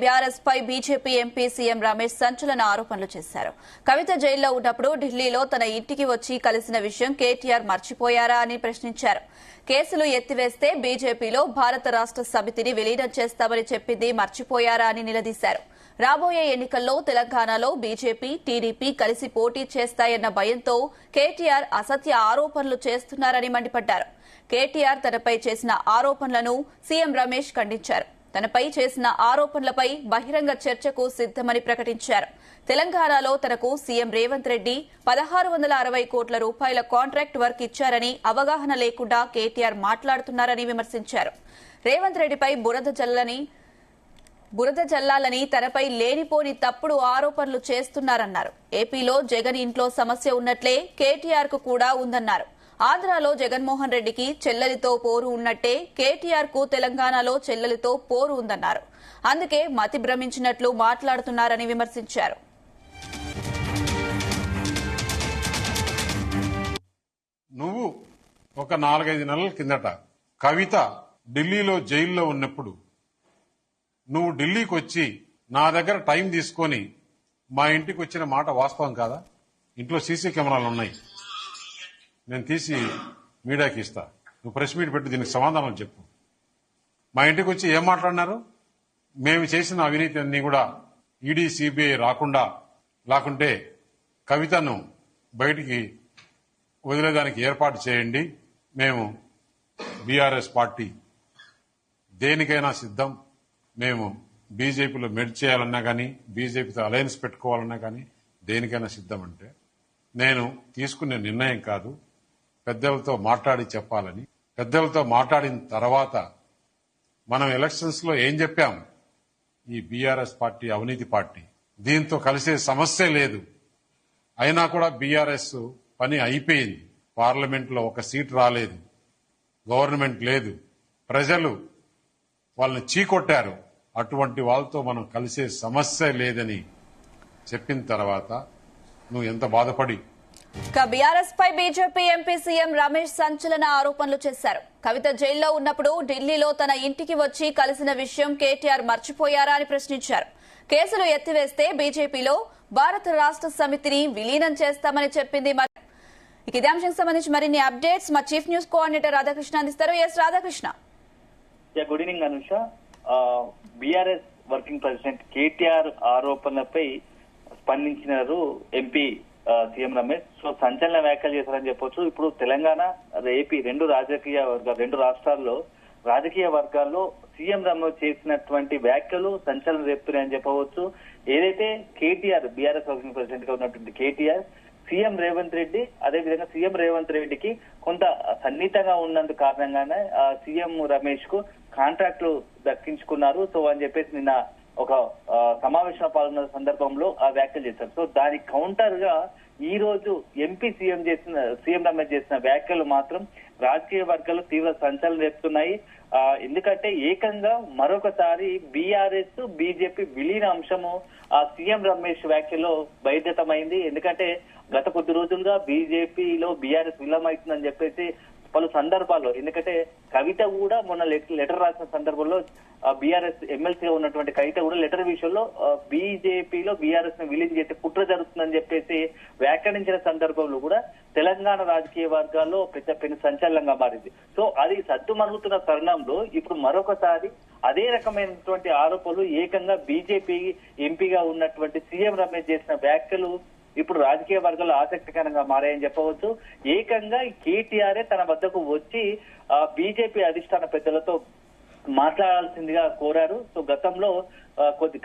BRS పై BJP MP CM Ramesh సంచలన ఆరోపణలు చేశారు. కవిత జైల్లో ఉన్నప్పుడు ఢిల్లీలో తన ఇంటికి వచ్చి కలిసిన విషయం కేటీఆర్ మర్చిపోయారా అని ప్రశ్నించారు. కేసులు ఎత్తివేస్తే బీజేపీలో భారత రాష్ట్ర సమితిని విలీనం చేస్తామని చెప్పింది మర్చిపోయారా అని నిలదీశారు. రాబోయే ఎన్నికల్లో తెలంగాణలో బీజేపీ, టీడీపీ కలిసి పోటీ చేస్తాయన్న భయంతో కేటీఆర్ అసత్య ఆరోపణలు చేస్తున్నారని మండిపడ్డారు. కేటీఆర్ తనపై చేసిన ఆరోపణలను సీఎం రమేష్ ఖండించారు. తనపై చేసిన ఆరోపణలపై బహిరంగ చర్చకు సిద్దమని ప్రకటించారు. తెలంగాణలో తనకు సీఎం రేవంత్ రెడ్డి 1660 కోట్ల రూపాయల కాంట్రాక్ట్ వర్క్ ఇచ్చారని అవగాహన లేకుండా కేటీఆర్ మాట్లాడుతున్నారని విమర్శించారు. రేవంత్ రెడ్డిపై బురద జల్లాలని తనపై లేనిపోని తప్పుడు ఆరోపణలు చేస్తున్నారన్నారు. ఏపీలో జగన్ ఇంట్లో సమస్య ఉన్నట్లే కేటీఆర్ కు కూడా ఉందన్నారు. ఆంధ్రాలో జగన్మోహన్ రెడ్డికి చెల్లెలితో పోరు ఉన్నట్టే కేటీఆర్ కు తెలంగాణలో చెల్లెలితో పోరు ఉందన్నారు. అందుకే మతి భ్రమించినట్లు మాట్లాడుతున్నారని విమర్శించారు. నువ్వు ఒక 4-5 నెలల కిందట కవిత ఢిల్లీలో జైల్లో ఉన్నప్పుడు నువ్వు ఢిల్లీకి వచ్చి నా దగ్గర టైం తీసుకొని మా ఇంటికి వచ్చిన మాట వాస్తవం కాదా? ఇంట్లో సీసీ కెమెరాలు ఉన్నాయి, నేను తీసి మీడియాకి ఇస్తా. నువ్వు ప్రెస్ మీట్ పెట్టి దీనికి సమాధానం చెప్పు. మా ఇంటికి వచ్చి ఏం మాట్లాడినారు? మేము చేసిన అవినీతి అన్ని కూడా ఈడీ, సిబిఐ లేకుంటే కవితను బయటికి వదిలేదానికి ఏర్పాటు చేయండి. మేము బీఆర్ఎస్ పార్టీ దేనికైనా సిద్ధం. మేము బీజేపీలో మెర్జ్ చేయాలన్నా కానీ, బీజేపీతో అలయన్స్ పెట్టుకోవాలన్నా కానీ దేనికైనా సిద్ధం. అంటే నేను తీసుకునే నిర్ణయం కాదు, పెద్దలతో మాట్లాడి చెప్పాలని. పెద్దలతో మాట్లాడిన తర్వాత మనం ఎలక్షన్స్ లో ఏం చెప్పాం? ఈ బీఆర్ఎస్ పార్టీ అవినీతి పార్టీ, దీంతో కలిసే సమస్య లేదు. అయినా కూడా బీఆర్ఎస్ పని అయిపోయింది. పార్లమెంట్ లో ఒక సీట్ రాలేదు, గవర్నమెంట్ లేదు, ప్రజలు వాళ్ళని చీకొట్టారు. అటువంటి వాళ్ళతో మనం కలిసే సమస్య లేదని చెప్పిన తర్వాత నువ్వు ఎంత బాధపడి. బీఆర్ఎస్ పై బీజేపీ ఎంపీ సీఎం రమేష్ సంచలన ఆరోపణలు చేశారు. కవిత జైల్లో ఉన్నప్పుడు ఢిల్లీలో తన ఇంటికి వచ్చి కలిసిన విషయం కేటీఆర్ మర్చిపోయారా అని ప్రశ్నించారు. కేసులు ఎత్తివేస్తే బీజేపీలో భారత రాష్ట్ర సమితిని విలీనం చేస్తామని చెప్పింది. ఇదే అంశానికి సంబంధించి మరిన్ని అప్డేట్స్ మా చీఫ్ న్యూస్ కోఆర్డినేటర్ రాధాకృష్ణ అందిస్తారు. Yes Radhakrishna. Good evening Anusha. BRS working president KTR ఆరోపణలపై స్పందించినారు ఎంపీ సీఎం రమేష్. సో సంచలన వ్యాఖ్యలు చేశారని చెప్పొచ్చు. ఇప్పుడు తెలంగాణ, ఏపీ రెండు రాష్ట్రాల్లో రాజకీయ వర్గాల్లో సీఎం రమేష్ చేసినటువంటి వ్యాఖ్యలు సంచలనం రేపుతున్నాయని చెప్పవచ్చు. ఏదైతే కేటీఆర్ బీఆర్ఎస్ వర్కింగ్ ప్రెసిడెంట్ గా ఉన్నటువంటి కేటీఆర్ సీఎం రేవంత్ రెడ్డి, అదేవిధంగా సీఎం రేవంత్ రెడ్డికి కొంత సన్నిహితంగా ఉన్నందుకు కారణంగానే సీఎం రమేష్ కు కాంట్రాక్టులు దక్కించుకున్నారు. సో అని చెప్పేసి నిన్న ఒక సమావేశంలో పాల్గొన్న సందర్భంలో ఆ వ్యాఖ్యలు చేశారు. సో దానికి కౌంటర్ గా ఈ రోజు ఎంపీ సీఎం రమేష్ చేసిన వ్యాఖ్యలు మాత్రం రాజకీయ వర్గాలు తీవ్ర సంచలనం రేపుతున్నాయి. ఎందుకంటే ఏకంగా మరొకసారి బీఆర్ఎస్ బీజేపీ విలీన అంశము ఆ సీఎం రమేష్ వ్యాఖ్యలో బహిర్గతమైంది. ఎందుకంటే గత కొద్ది రోజులుగా బీజేపీలో బీఆర్ఎస్ విలీనమవుతుందని చెప్పేసి పలు సందర్భాల్లో, ఎందుకంటే కవిత కూడా మొన్న లెటర్ రాసిన సందర్భంలో బీఆర్ఎస్ ఎమ్మెల్సీగా ఉన్నటువంటి కవిత కూడా లెటర్ విషయంలో బీజేపీలో బీఆర్ఎస్ ను విలీనం చేసే కుట్ర జరుగుతుందని చెప్పేసి వ్యాఖ్యానించిన సందర్భంలో కూడా తెలంగాణ రాజకీయ వర్గాల్లో పెద్ద సంచలనంగా మారింది. సో అది సద్దుమణుగుతున్న తరుణంలో ఇప్పుడు మరొకసారి అదే రకమైనటువంటి ఆరోపణలు ఏకంగా బీజేపీ ఎంపీగా ఉన్నటువంటి సీఎం రమేష్ చేసిన వ్యాఖ్యలు ఇప్పుడు రాజకీయ వర్గాల్లో ఆసక్తికరంగా మారాయని చెప్పవచ్చు. ఏకంగా కేటీఆర్ తన వద్దకు వచ్చి బీజేపీ అధిష్టాన పెద్దలతో మాట్లాడాల్సిందిగా కోరారు. సో గతంలో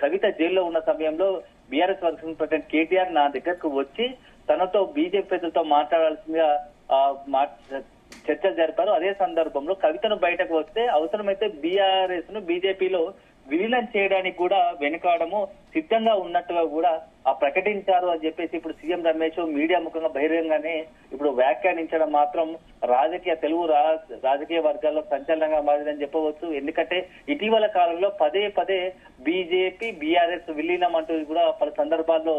కవిత జైల్లో ఉన్న సమయంలో బీఆర్ఎస్ వర్కింగ్ ప్రెసిడెంట్ కేటీఆర్ నా దగ్గరకు వచ్చి తనతో బీజేపీ పెద్దలతో మాట్లాడాల్సిందిగా చర్చలు జరిపారు. అదే సందర్భంలో కవితను బయటకు వస్తే అవసరమైతే బీఆర్ఎస్ ను బీజేపీలో విలీనం చేయడానికి కూడా వెనుకాడము సిద్ధంగా ఉన్నట్టుగా కూడా ప్రకటించారు అని చెప్పేసి ఇప్పుడు సీఎం రమేష్ మీడియా ముఖంగా బహిరంగానే ఇప్పుడు వ్యాఖ్యానించడం మాత్రం తెలుగు రాజకీయ వర్గాల్లో సంచలనంగా మారిందని చెప్పవచ్చు. ఎందుకంటే ఇటీవల కాలంలో పదే బీజేపీ బీఆర్ఎస్ విలీనం అంటూ కూడా పలు సందర్భాల్లో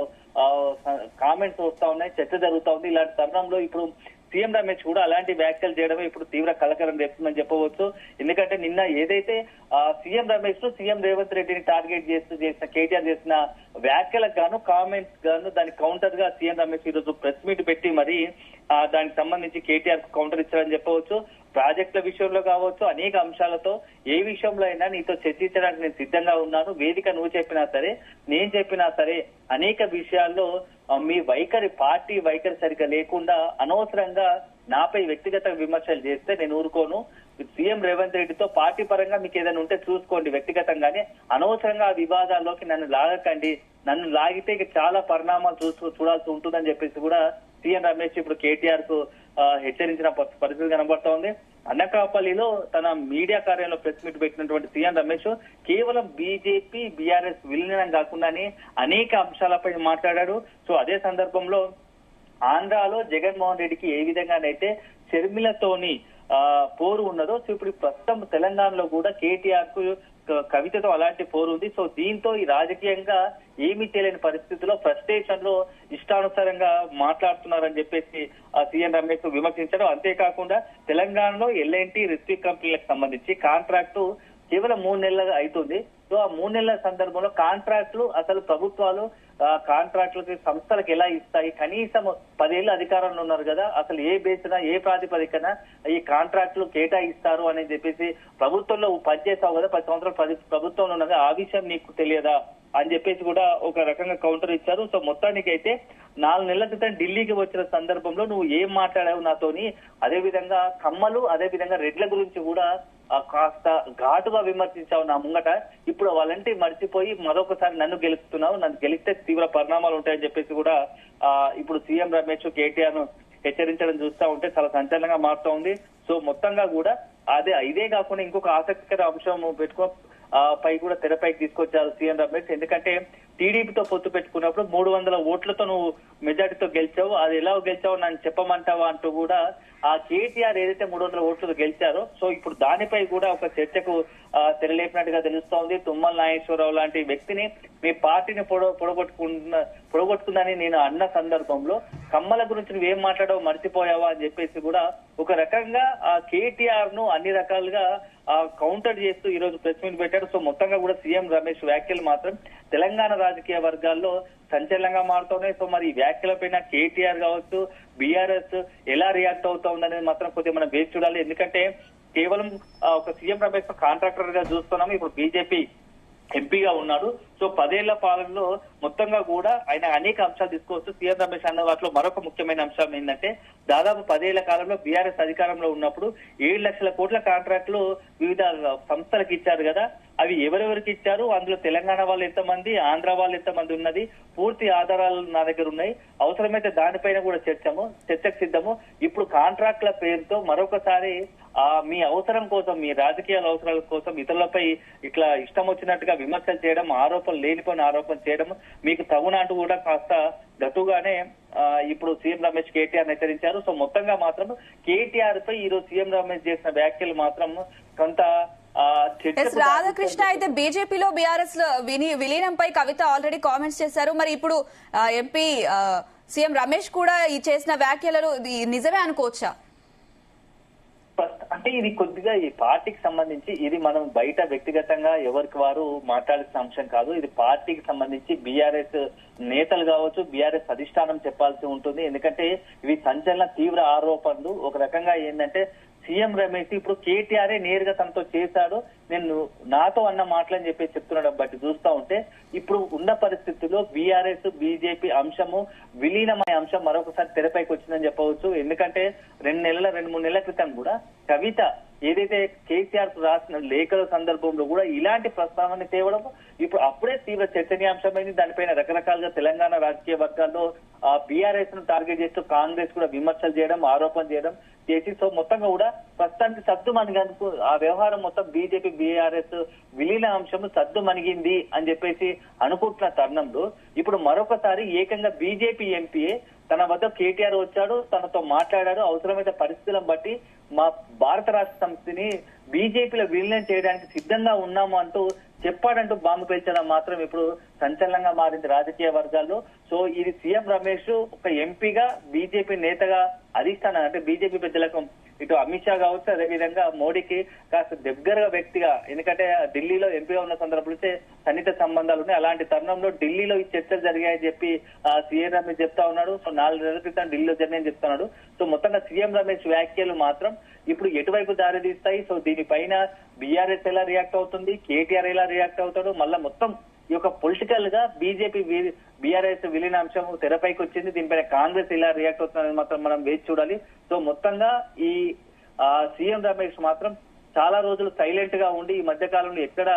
కామెంట్స్ వస్తా ఉన్నాయి, చర్చ జరుగుతా ఉంది. ఇలాంటి తరుణంలో ఇప్పుడు సీఎం రమేష్ కూడా అలాంటి వ్యాఖ్యలు చేయడమే ఇప్పుడు తీవ్ర కలకలం రేపుతుందని చెప్పవచ్చు. ఎందుకంటే నిన్న ఏదైతే సీఎం రమేష్ ను సీఎం రేవంత్ రెడ్డిని టార్గెట్ చేస్తూ చేసిన కేటీఆర్ చేసిన వ్యాఖ్యలకు గాను కామెంట్స్ గాను దానికి కౌంటర్ గా సీఎం రమేష్ ఈ రోజు ప్రెస్ మీట్ పెట్టి మరి దానికి సంబంధించి కేటీఆర్ కౌంటర్ ఇచ్చారని చెప్పవచ్చు. ప్రాజెక్టుల విషయంలో కావచ్చు, అనేక అంశాలతో ఏ విషయంలో అయినా నీతో చర్చించడానికి నేను సిద్ధంగా ఉన్నాను. వేదిక నువ్వు చెప్పినా సరే, నేను చెప్పినా సరే, అనేక విషయాల్లో మీ వైఖరి, పార్టీ వైఖరి సరిగ్గా లేకుండా అనవసరంగా నాపై వ్యక్తిగత విమర్శలు చేస్తే నేను ఊరుకోను. సీఎం రేవంత్ రెడ్డితో పార్టీ పరంగా మీకు ఏదైనా ఉంటే చూసుకోండి వ్యక్తిగతంగానే, అనవసరంగా ఆ వివాదాల్లోకి నన్ను లాగకండి. నన్ను లాగితే ఇక చాలా పరిణామాలు చూడాల్సి ఉంటుందని చెప్పేసి కూడా సీఎం రమేష్ ఇప్పుడు కేటీఆర్ కు హెచ్చరించిన పరిస్థితి కనబడుతోంది. అనకాపల్లిలో తన మీడియా కార్యాలయంలో ప్రెస్ మీట్ పెట్టినటువంటి సీఎం రమేష్ కేవలం బీజేపీ, బీఆర్ఎస్ విలీనం కాకుండానే అనేక అంశాలపై మాట్లాడాడు. సో అదే సందర్భంలో ఆంధ్రాలో జగన్మోహన్ రెడ్డికి ఏ విధంగానైతే షర్మిలతోని పోరు ఉన్నదో, సో ఇప్పుడు ప్రస్తుతం తెలంగాణలో కూడా కేటీఆర్ కు కవితతో అలాంటి పోరు ఉంది. సో దీంతో ఈ రాజకీయంగా ఏమీ తెలియని పరిస్థితిలో ఫ్రస్ట్రేషన్ లో ఇష్టానుసారంగా మాట్లాడుతున్నారని చెప్పేసి సీఎం రమేష్ విమర్శించారు. అంతేకాకుండా తెలంగాణలో ఎల్ఎన్టీ రిస్ట్రిక్ట్ కంపెనీలకు సంబంధించి కాంట్రాక్టు కేవలం 3 నెలలుగా అవుతుంది. సో ఆ 3 నెలల సందర్భంలో కాంట్రాక్టులు అసలు ప్రభుత్వాలు కాంట్రాక్టులకి సంస్థలకు ఎలా ఇస్తాయి? కనీసం 10 ఏళ్ళు అధికారంలో ఉన్నారు కదా, అసలు ఏ బేస్న ఏ ప్రాతిపదికన ఈ కాంట్రాక్టులు కేటాయిస్తారు అని చెప్పేసి ప్రభుత్వంలో పనిచేస్తావు కదా, 10 సంవత్సరాలు ప్రభుత్వంలో ఉన్నది, ఆ విషయం నీకు తెలియదా అని చెప్పేసి కూడా ఒక రకంగా కౌంటర్ ఇచ్చారు. సో మొత్తానికైతే 4 నెలల క్రితం ఢిల్లీకి వచ్చిన సందర్భంలో నువ్వు ఏం మాట్లాడావు నాతోని, అదేవిధంగా కమ్మలు, అదేవిధంగా రెడ్ల గురించి కూడా కాస్త ఘాటుగా విమర్శించావు నా ముంగట. ఇప్పుడు వాళ్ళంటే మర్చిపోయి మరొకసారి నన్ను గెలుస్తున్నావు, నన్ను గెలిస్తే తీవ్ర పరిణామాలు ఉంటాయని చెప్పేసి కూడా ఇప్పుడు సీఎం రమేష్ కేటీఆర్ ను హెచ్చరించడం చూస్తా ఉంటే చాలా సంచలనంగా మారుతా ఉంది. సో మొత్తంగా కూడా ఇదే కాకుండా ఇంకొక ఆసక్తికర అంశం పై కూడా తెరపైకి తీసుకొచ్చారు సీఎం రమేష్. ఎందుకంటే టీడీపీతో పొత్తు పెట్టుకున్నప్పుడు 300 ఓట్లతో నువ్వు మెజార్టీతో గెలిచావు, అది ఎలా గెలిచావు నన్ను చెప్పమంటావా అంటూ కూడా ఆ కేటీఆర్ ఏదైతే 300 ఓట్లతో గెలిచారో, సో ఇప్పుడు దానిపై కూడా ఒక చర్చకు తెరలేపినట్టుగా తెలుస్తోంది. తుమ్మల నాగేశ్వరరావు లాంటి వ్యక్తిని మీ పార్టీని పొడగొట్టుకుందని నేను అన్న సందర్భంలో కమ్మల గురించి నువ్వేం మాట్లాడావు మర్చిపోయావా అని చెప్పేసి కూడా ఒక రకంగా ఆ కేటీఆర్ ను అన్ని రకాలుగా కౌంటర్ చేస్తూ ఈ రోజు ప్రెస్ మీట్ పెట్టాడు. సో మొత్తంగా కూడా సీఎం రమేష్ వ్యాఖ్యలు మాత్రం తెలంగాణ రాజకీయ వర్గాల్లో సంచలనంగా మారుతున్నాయి. సో మరి ఈ వ్యాఖ్యలపైన కేటీఆర్ కావచ్చు, బీఆర్ఎస్ ఎలా రియాక్ట్ అవుతా ఉందనేది మాత్రం కొద్దిగా మనం వేచి చూడాలి. ఎందుకంటే కేవలం ఒక సీఎం రమేష్ కాంట్రాక్టర్ గా చూస్తున్నాము, ఇప్పుడు బీజేపీ ఎంపీగా ఉన్నాడు. సో 10 ఏళ్ల పాలనలో మొత్తంగా కూడా ఆయన అనేక అంశాలు తీసుకోవచ్చు. సీఎం రమేష్ అన్న వాటిలో మరొక ముఖ్యమైన అంశం ఏంటంటే దాదాపు 10 ఏళ్ల కాలంలో బీఆర్ఎస్ అధికారంలో ఉన్నప్పుడు 7 లక్షల కోట్ల కాంట్రాక్టులు వివిధ సంస్థలకు ఇచ్చారు కదా, అవి ఎవరెవరికి ఇచ్చారు, అందులో తెలంగాణ వాళ్ళు ఎంతమంది, ఆంధ్ర వాళ్ళు ఎంతమంది ఉన్నది, పూర్తి ఆధారాలు నా దగ్గర ఉన్నాయి. అవసరమైతే దానిపైన కూడా చర్చకు సిద్ధము. ఇప్పుడు కాంట్రాక్టుల పేరుతో మరొకసారి మీ అవసరం కోసం, మీ రాజకీయ అవసరాల కోసం ఇతరులపై ఇట్లా ఇష్టం వచ్చినట్టుగా విమర్శలు చేయడం, లేనిపోయిన ఆరోపణ చేయడం మీకు తగున అంటూ కూడా కాస్త గట్టుగానే ఇప్పుడు సీఎం రమేష్ కేటీఆర్ హెచ్చరించారు. సో మొత్తంగా మాత్రం కేటీఆర్ పై ఈ రోజు సీఎం రమేష్ చేసిన వ్యాఖ్యలు మాత్రం కొంత రాధాకృష్ణ అయితే బీజేపీలో బీఆర్ఎస్ విలీనంపై కవిత ఆల్రెడీ కామెంట్స్ చేశారు. మరి ఇప్పుడు ఎంపీ సీఎం రమేష్ కూడా ఈ చేసిన వ్యాఖ్యలను నిజమే అనుకోవచ్చా? అంటే ఇది కొద్దిగా ఈ పార్టీకి సంబంధించి ఇది మనం బయట వ్యక్తిగతంగా ఎవరికి వారు మాట్లాడాల్సిన అంశం కాదు. ఇది పార్టీకి సంబంధించి బీఆర్ఎస్ నేతలు కావచ్చు, బీఆర్ఎస్ అధిష్టానం చెప్పాల్సి ఉంటుంది. ఎందుకంటే ఇవి సంచలన తీవ్ర ఆరోపణలు. ఒక రకంగా ఏంటంటే సీఎం రమేష్ ఇప్పుడు కేటీఆర్ నేరుగా తనతో చేశాడు, నేను నాతో అన్న మాటలని చెప్పి చెప్తున్నాడు. బట్టి చూస్తా ఉంటే ఇప్పుడు ఉన్న పరిస్థితుల్లో బీఆర్ఎస్ బీజేపీ అంశము విలీనమయ్యే అంశం మరొకసారి తెరపైకి వచ్చిందని చెప్పవచ్చు. ఎందుకంటే 2-3 నెలల క్రితం కూడా కవిత ఏదైతే కేసీఆర్ రాసిన లేఖల సందర్భంలో కూడా ఇలాంటి ప్రస్తావన తేవడం ఇప్పుడు అప్పుడే తీవ్ర చర్చనీయాంశమైంది. దానిపైన రకరకాలుగా తెలంగాణ రాజకీయ వర్గాల్లో బీఆర్ఎస్ ను టార్గెట్ చేస్తూ కాంగ్రెస్ కూడా విమర్శలు చేయడం, ఆరోపణ చేయడం చేసి సో మొత్తంగా కూడా ప్రస్తుతానికి సద్దు మనిగేందుకు ఆ వ్యవహారం మొత్తం బీజేపీ బీఆర్ఎస్ విలీన అంశం సద్దు మనిగింది అని చెప్పేసి అనుకుంటున్న తరుణంలో ఇప్పుడు మరొకసారి ఏకంగా బీజేపీ ఎంపీఏ తన వద్ద కేటీఆర్ వచ్చాడు, తనతో మాట్లాడాడు, అవసరమైన పరిస్థితులను బట్టి మా భారత రాష్ట్ర సమితిని బీజేపీలో విలీనం చేయడానికి సిద్ధంగా ఉన్నాము అంటూ చెప్పాడంటూ బాంబు పేల్చడం మాత్రం ఇప్పుడు సంచలనంగా మారింది రాజకీయ వర్గాల్లో. సో ఇది సీఎం రమేష్ ఒక ఎంపీగా బీజేపీ నేతగా అధిష్టానం అంటే బీజేపీ పెద్దలకు ఇటు అమిత్ షా కావచ్చు, అదేవిధంగా మోడీకి కాస్త దగ్గరగా వ్యక్తిగా, ఎందుకంటే ఢిల్లీలో ఎంపీగా ఉన్న సందర్భంలో సన్నిహిత సంబంధాలు ఉన్నాయి. అలాంటి తరుణంలో ఢిల్లీలో ఈ చర్చలు జరిగాయని చెప్పి సీఎం రమేష్ చెప్తా ఉన్నాడు. సో 4 నెలల క్రితం ఢిల్లీలో జరిగాయని చెప్తున్నాడు. సో మొత్తంగా సీఎం రమేష్ వ్యాఖ్యలు మాత్రం ఇప్పుడు ఎటువైపు దారితీస్తాయి? సో దీనిపైన బీఆర్ఎస్ ఎలా రియాక్ట్ అవుతుంది, కేటీఆర్ ఎలా రియాక్ట్ అవుతాడు, మళ్ళా మొత్తం ఈ యొక్క పొలిటికల్ గా బీజేపీ బీఆర్ఎస్ విలీనాంశం తెరపైకి వచ్చింది. దీనిపైన కాంగ్రెస్ ఎలా రియాక్ట్ అవుతుందని మాత్రం మనం వేచి చూడాలి. సో మొత్తంగా ఈ సీఎం రమేష్ మాత్రం చాలా రోజులు సైలెంట్ గా ఉండి ఈ మధ్య కాలంలో ఎక్కడ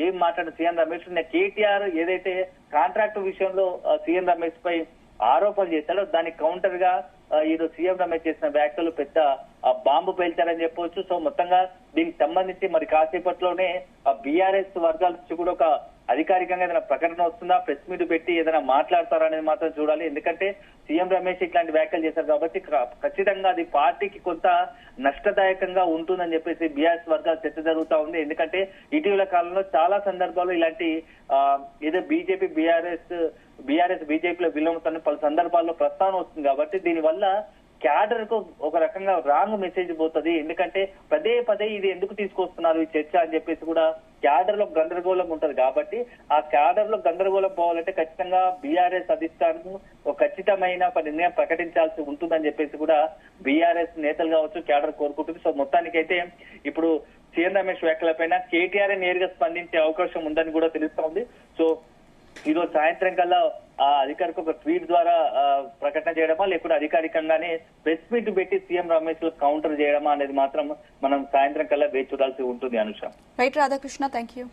ఏం మాట్లాడిన సీఎం రమేష్ కేటీఆర్ ఏదైతే కాంట్రాక్ట్ విషయంలో సీఎం రమేష్ పై ఆరోపణలు చేశాడో దానికి కౌంటర్ గా ఈరోజు సీఎం రమేష్ చేసిన వ్యాఖ్యలు పెద్ద బాంబు పేల్చారని చెప్పవచ్చు. సో మొత్తంగా దీనికి సంబంధించి మరి కాసేపట్లోనే బీఆర్ఎస్ వర్గాల నుంచి కూడా ఒక అధికారికంగా ఏదైనా ప్రకటన వస్తుందా, ప్రెస్ మీట్ పెట్టి ఏదైనా మాట్లాడతారా అనేది మాత్రం చూడాలి. ఎందుకంటే సీఎం రమేష్ ఇట్లాంటి వ్యాఖ్యలు చేశారు కాబట్టి ఖచ్చితంగా అది పార్టీకి కొంత నష్టదాయకంగా ఉంటుందని చెప్పేసి బీఆర్ఎస్ వర్గాలు చర్చ జరుగుతా ఉంది. ఎందుకంటే ఇటీవల కాలంలో చాలా సందర్భాల్లో ఇలాంటి ఏదో బీజేపీ బీఆర్ఎస్ బీజేపీలో విలీనం పలు సందర్భాల్లో ప్రస్తావన వస్తుంది కాబట్టి దీనివల్ల క్యాడర్ కు ఒక రకంగా రాంగ్ మెసేజ్ పోతుంది. ఎందుకంటే పదే పదే ఇది ఎందుకు తీసుకొస్తున్నారు ఈ చర్చ అని చెప్పేసి కూడా క్యాడర్ లో గందరగోళం ఉంటది. కాబట్టి ఆ క్యాడర్ లో గందరగోళం పోవాలంటే ఖచ్చితంగా బీఆర్ఎస్ అధిష్టానం ఒక ఖచ్చితమైన ఒక నిర్ణయం ప్రకటించాల్సి ఉంటుందని చెప్పేసి కూడా బీఆర్ఎస్ నేతలు కావచ్చు, క్యాడర్ కోరుకుంటుంది. సో మొత్తానికైతే ఇప్పుడు సీఎం రమేష్ వ్యాఖ్యలపైన కేటీఆర్ నేరుగా స్పందించే అవకాశం ఉందని కూడా తెలుస్తోంది. సో ఈరోజు సాయంత్రం కల్లా ఆ అధికారికి ఒక ట్వీట్ ద్వారా ప్రకటన చేయడమా, లేకుంటే అధికారికంగానే ప్రెస్ మీట్ పెట్టి సీఎం రమేష్ కౌంటర్ చేయడమా అనేది మాత్రం మనం సాయంత్రం కల్లా వేచి చూడాల్సి ఉంటుంది. Anusha. Right Radhakrishna, thank you.